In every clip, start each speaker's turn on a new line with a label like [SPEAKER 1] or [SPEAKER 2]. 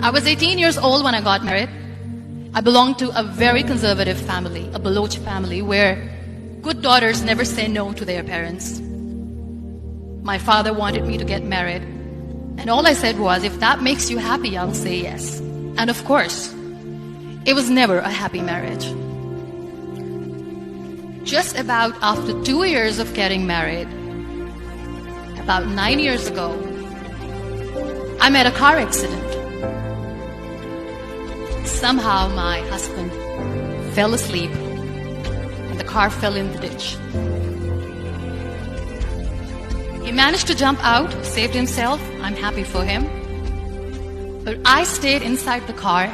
[SPEAKER 1] I was 18 years old when I got married. I belonged to a very conservative family, a Baloch family, where good daughters never say no to their parents. My father wanted me to get married, and all I said was, if that makes you happy, I'll say yes. And of course, it was never a happy marriage. Just about after 2 years of getting married, about 9 years ago, I met a car accident. Somehow my husband fell asleep and the car fell in the ditch. He managed to jump out, saved himself. I'm happy for him. But I stayed inside the car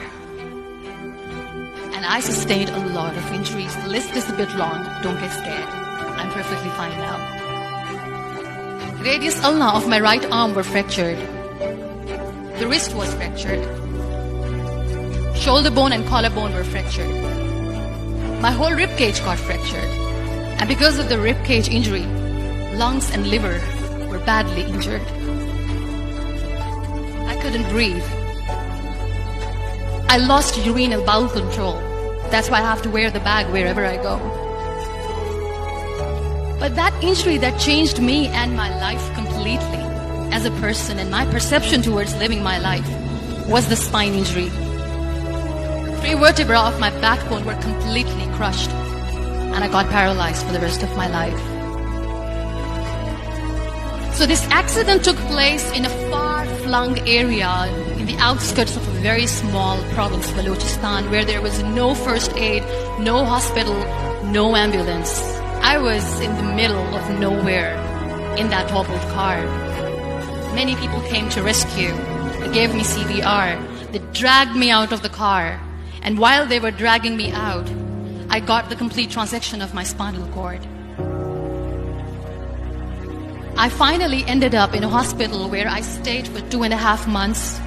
[SPEAKER 1] and I sustained a lot of injuries. The list is a bit long. Don't get scared. I'm perfectly fine now. Radius ulna of my right arm were fractured. The wrist was fractured. Shoulder bone and collarbone were fractured. My whole rib cage got fractured. And because of the rib cage injury, lungs and liver were badly injured. I couldn't breathe. I lost urinary bowel control. That's why I have to wear the bag wherever I go. But that injury that changed me and my life completely as a person and my perception towards living my life was the spine injury. 3 vertebrae of my backbone were completely crushed and I got paralyzed for the rest of my life. So this accident took place in a far-flung area in the outskirts of a very small province, Balochistan, where there was no first aid, no hospital, no ambulance. I was in the middle of nowhere in that toppled car. Many people came to rescue. They gave me CPR. They dragged me out of the car. And while they were dragging me out, I got the complete transection of my spinal cord. I finally ended up in a hospital where I stayed for 2.5 months.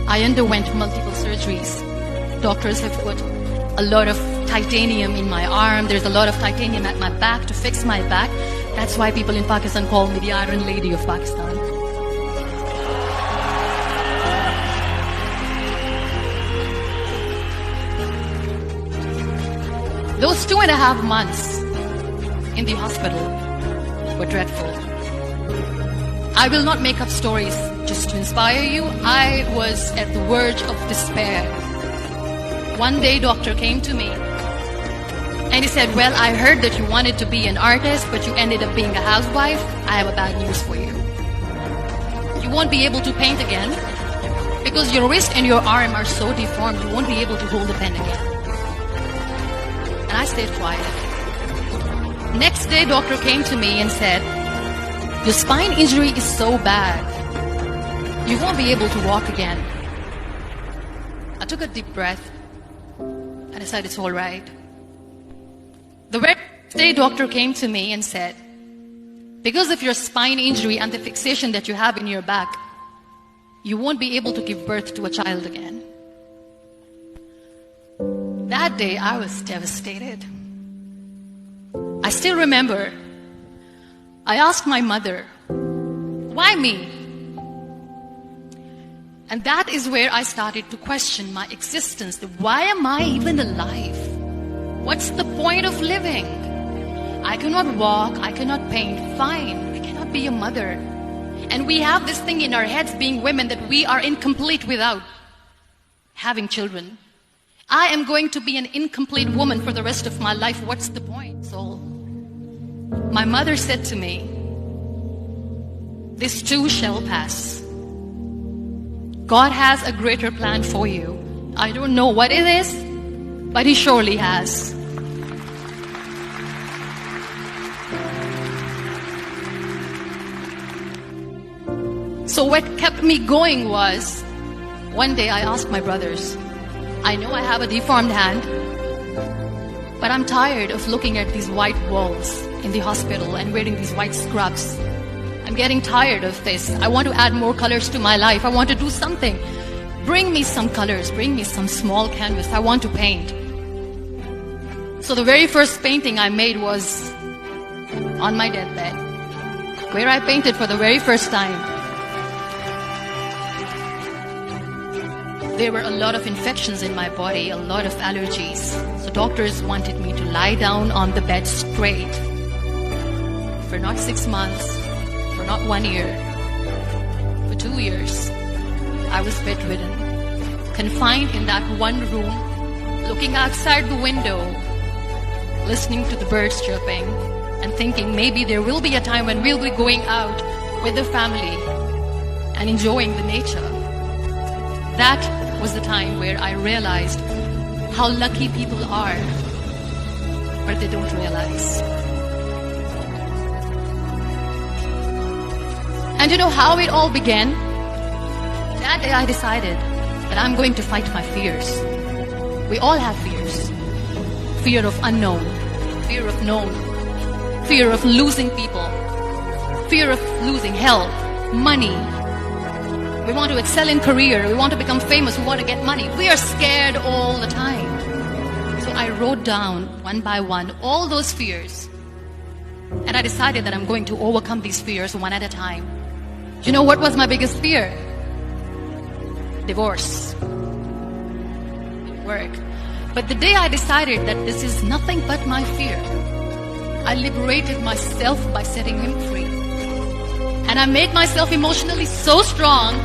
[SPEAKER 1] I underwent multiple surgeries. Doctors have put a lot of titanium in my arm. There's a lot of titanium at my back to fix my back. That's why people in Pakistan call me the Iron Lady of Pakistan. Those 2.5 months in the hospital were dreadful. I will not make up stories just to inspire you. I was at the verge of despair. One day, doctor came to me and he said, well, I heard that you wanted to be an artist, but you ended up being a housewife. I have a bad news for you. You won't be able to paint again because your wrist and your arm are so deformed, you won't be able to hold a pen again. And I stayed quiet. Next day, doctor came to me and said, your spine injury is so bad, you won't be able to walk again. I took a deep breath and I said, it's all right. The very next day, doctor came to me and said, because of your spine injury and the fixation that you have in your back, you won't be able to give birth to a child again. That day, I was devastated. I still remember, I asked my mother, why me? And that is where I started to question my existence. Why am I even alive? What's the point of living? I cannot walk, I cannot paint, fine, I cannot be a mother. And we have this thing in our heads, being women, that we are incomplete without having children. I am going to be an incomplete woman for the rest of my life. What's the point? So my mother said to me, this too shall pass. God has a greater plan for you. I don't know what it is, but He surely has. So what kept me going was, one day I asked my brothers, I know I have a deformed hand, but I'm tired of looking at these white walls in the hospital and wearing these white scrubs. I'm getting tired of this. I want to add more colors to my life. I want to do something. Bring me some colors. Bring me some small canvas. I want to paint. So the very first painting I made was on my deathbed, where I painted for the very first time. There were a lot of infections in my body, a lot of allergies. So doctors wanted me to lie down on the bed straight for not 6 months, for not 1 year, for 2 years. I was bedridden, confined in that one room, looking outside the window, listening to the birds chirping, and thinking maybe there will be a time when we'll be going out with the family and enjoying the nature. That was the time where I realized how lucky people are, but they don't realize. And you know how it all began? That day I decided that I'm going to fight my fears. We all have fears. Fear of unknown, fear of known, fear of losing people, fear of losing health, money. We want to excel in career, we want to become famous, we want to get money. We are scared all the time. So I wrote down one by one all those fears. And I decided that I'm going to overcome these fears one at a time. You know what was my biggest fear? Divorce. Work. But the day I decided that this is nothing but my fear, I liberated myself by setting him free. And I made myself emotionally so strong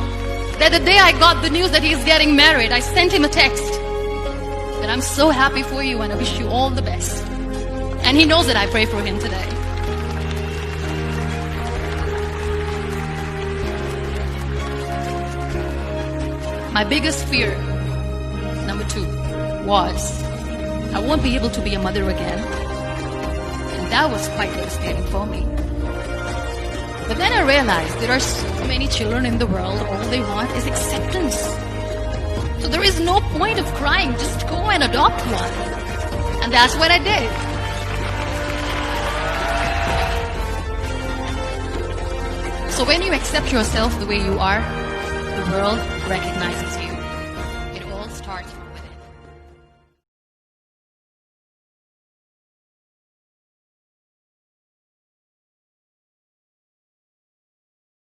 [SPEAKER 1] that the day I got the news that he's getting married, I sent him a text that I'm so happy for you and I wish you all the best. And he knows that I pray for him today. My biggest fear, number 2, was I won't be able to be a mother again. And that was quite devastating for me. But then I realized there are so many children in the world, all they want is acceptance. So there is no point of crying, just go and adopt one. And that's what I did. So when you accept yourself the way you are, the world recognizes you.